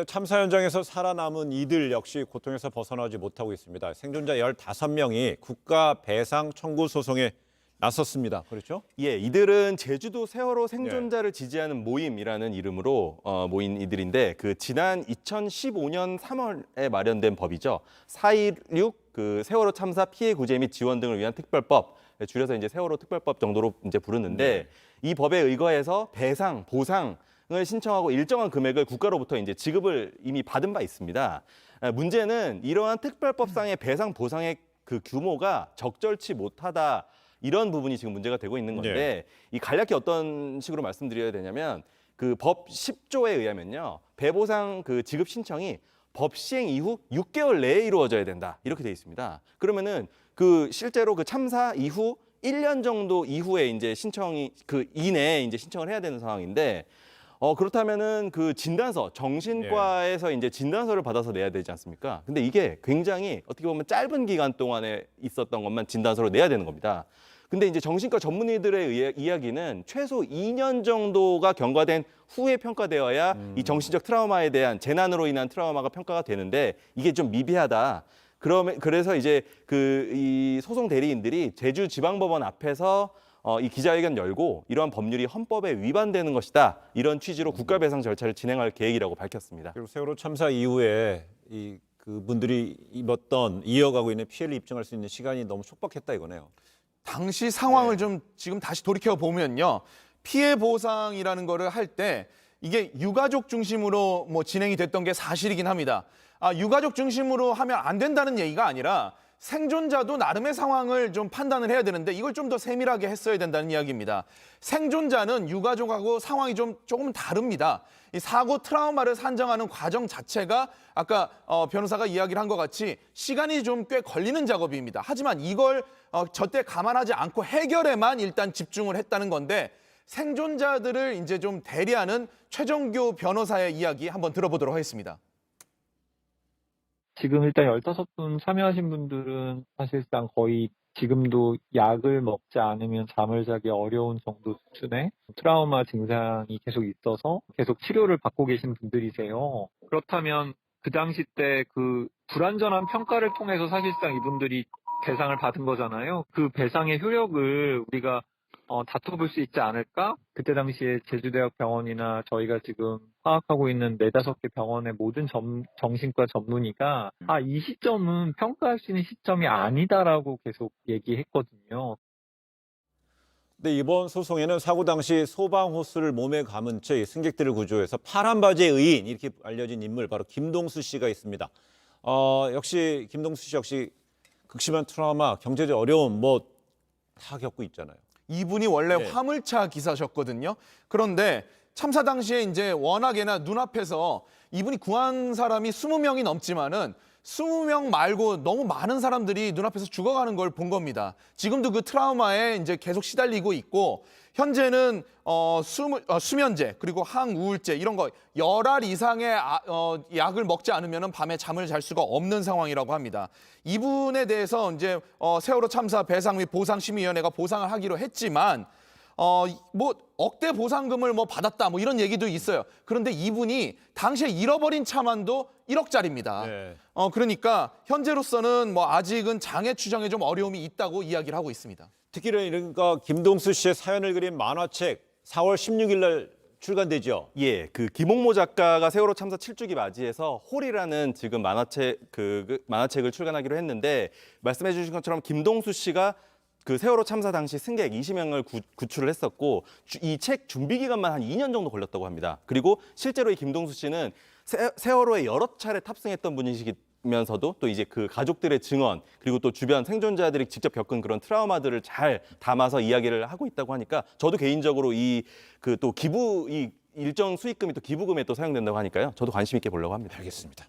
참사 현장에서 살아남은 이들 역시 고통에서 벗어나지 못하고 있습니다. 생존자 15명이 국가 배상 청구 소송에 나섰습니다. 그렇죠? 예, 이들은 제주도 세월호 생존자를 지지하는 모임이라는 이름으로 모인 이들인데 지난 2015년 3월에 마련된 법이죠. 4.16 세월호 참사 피해 구제 및 지원 등을 위한 특별법, 줄여서 이제 세월호 특별법 정도로 이제 부르는데 이 법에 의거해서 배상, 보상을 신청하고 일정한 금액을 국가로부터 이제 지급을 이미 받은 바 있습니다. 문제는 이러한 특별법상의 배상 보상의 그 규모가 적절치 못하다. 이런 부분이 지금 문제가 되고 있는 건데 이 간략히 어떤 식으로 말씀드려야 되냐면 법 10조에 의하면요. 배보상 지급 신청이 법 시행 이후 6개월 내에 이루어져야 된다. 이렇게 돼 있습니다. 그러면은 실제로 참사 이후 1년 정도 이후에 이제 신청이 이내에 이제 신청을 해야 되는 상황인데 그렇다면은 진단서 정신과에서 이제 진단서를 받아서 내야 되지 않습니까? 근데 이게 굉장히 어떻게 보면 짧은 기간 동안에 있었던 것만 진단서로 내야 되는 겁니다. 근데 이제 정신과 전문의들의 이야기는 최소 2년 정도가 경과된 후에 평가되어야 이 정신적 트라우마에 대한 재난으로 인한 트라우마가 평가가 되는데 이게 좀 미비하다. 그래서 이제 이 소송 대리인들이 제주지방법원 앞에서 이 기자회견 열고 이러한 법률이 헌법에 위반되는 것이다. 이런 취지로 국가배상 절차를 진행할 계획이라고 밝혔습니다. 그리고 세월호 참사 이후에 그분들이 이어가고 있는 피해를 입증할 수 있는 시간이 너무 촉박했다 이거네요. 당시 상황을 좀 지금 다시 돌이켜 보면요. 피해 보상이라는 거를 할 때 이게 유가족 중심으로 진행이 됐던 게 사실이긴 합니다. 유가족 중심으로 하면 안 된다는 얘기가 아니라 생존자도 나름의 상황을 좀 판단을 해야 되는데 이걸 좀 더 세밀하게 했어야 된다는 이야기입니다. 생존자는 유가족하고 상황이 조금 다릅니다. 이 사고 트라우마를 산정하는 과정 자체가 아까 변호사가 이야기를 한 것 같이 시간이 좀 꽤 걸리는 작업입니다. 하지만 이걸 저때 감안하지 않고 해결에만 일단 집중을 했다는 건데 생존자들을 이제 좀 대리하는 최정규 변호사의 이야기 한번 들어보도록 하겠습니다. 지금 일단 15분 참여하신 분들은 사실상 거의 지금도 약을 먹지 않으면 잠을 자기 어려운 정도 수준의 트라우마 증상이 계속 있어서 계속 치료를 받고 계신 분들이세요. 그렇다면 그 당시 때 불완전한 평가를 통해서 사실상 이분들이 배상을 받은 거잖아요. 그 배상의 효력을 우리가 다퉈볼 수 있지 않을까? 그때 당시에 제주대학병원이나 저희가 지금 파악하고 있는 4-5개 병원의 모든 정신과 전문의가 이 시점은 평가할 수 있는 시점이 아니다라고 계속 얘기했거든요. 근데 이번 소송에는 사고 당시 소방 호스를 몸에 감은 채 승객들을 구조해서 파란 바지의 의인 이렇게 알려진 인물 바로 김동수 씨가 있습니다. 역시 김동수 씨 역시 극심한 트라우마, 경제적 어려움 다 겪고 있잖아요. 이분이 원래 화물차 기사셨거든요. 그런데 참사 당시에 이제 워낙에나 눈앞에서 이분이 구한 사람이 20명이 넘지만은 20명 말고 너무 많은 사람들이 눈앞에서 죽어가는 걸 본 겁니다. 지금도 그 트라우마에 이제 계속 시달리고 있고 현재는 수면제 그리고 항우울제 이런 거 열알 이상의 약을 먹지 않으면 밤에 잠을 잘 수가 없는 상황이라고 합니다. 이분에 대해서 이제 세월호 참사 배상 및 보상심의위원회가 보상을 하기로 했지만 억대 보상금을 받았다 이런 얘기도 있어요. 그런데 이분이 당시에 잃어버린 차만도 1억짜리입니다. 그러니까 현재로서는 아직은 장애 추정에 좀 어려움이 있다고 이야기를 하고 있습니다. 특히나 김동수 씨의 사연을 그린 만화책 4월 16일 날 출간되죠. 예, 김홍모 작가가 세월호 참사 7주기 맞이해서 홀이라는 지금 만화책을 출간하기로 했는데 말씀해 주신 것처럼 김동수 씨가 세월호 참사 당시 승객 20명을 구출을 했었고 이 책 준비 기간만 한 2년 정도 걸렸다고 합니다. 그리고 실제로 이 김동수 씨는 세월호에 여러 차례 탑승했던 분이시면서도 또 이제 가족들의 증언 그리고 또 주변 생존자들이 직접 겪은 그런 트라우마들을 잘 담아서 이야기를 하고 있다고 하니까 저도 개인적으로 또 기부 일정 수익금이 또 기부금에 또 사용된다고 하니까요. 저도 관심 있게 보려고 합니다. 알겠습니다.